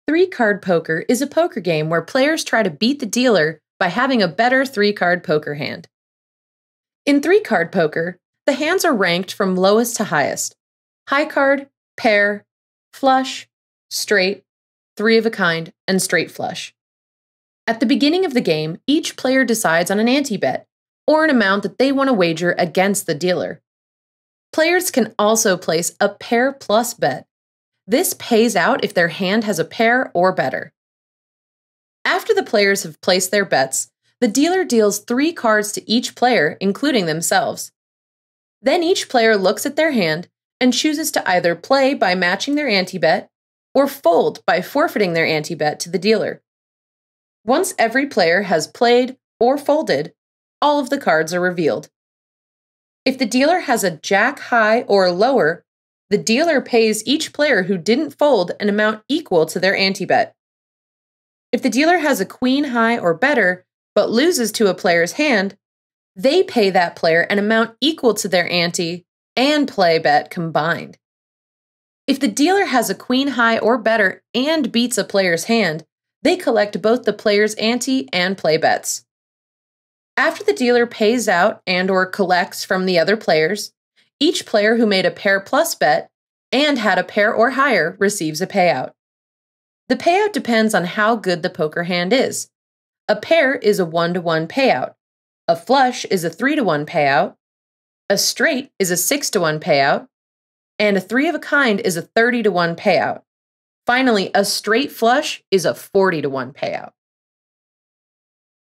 Three-card poker is a poker game where players try to beat the dealer by having a better three-card poker hand. In three-card poker, the hands are ranked from lowest to highest: high card, pair, flush, straight, three of a kind, and straight flush. At the beginning of the game, each player decides on an ante-bet, or an amount that they want to wager against the dealer. Players can also place a pair plus bet. This pays out if their hand has a pair or better. After the players have placed their bets, the dealer deals 3 cards to each player, including themselves. Then each player looks at their hand and chooses to either play by matching their ante-bet or fold by forfeiting their ante-bet to the dealer. Once every player has played or folded, all of the cards are revealed. If the dealer has a jack high or lower, the dealer pays each player who didn't fold an amount equal to their ante-bet. If the dealer has a queen high or better, but loses to a player's hand, they pay that player an amount equal to their ante and play bet combined. If the dealer has a queen high or better and beats a player's hand, they collect both the player's ante and play bets. After the dealer pays out and/or collects from the other players, each player who made a pair plus bet and had a pair or higher receives a payout. The payout depends on how good the poker hand is. A pair is a 1-to-1 payout. A flush is a 3-to-1 payout. A straight is a 6-to-1 payout. And a 3 of a kind is a 30-to-1 payout. Finally, a straight flush is a 40-to-1 payout.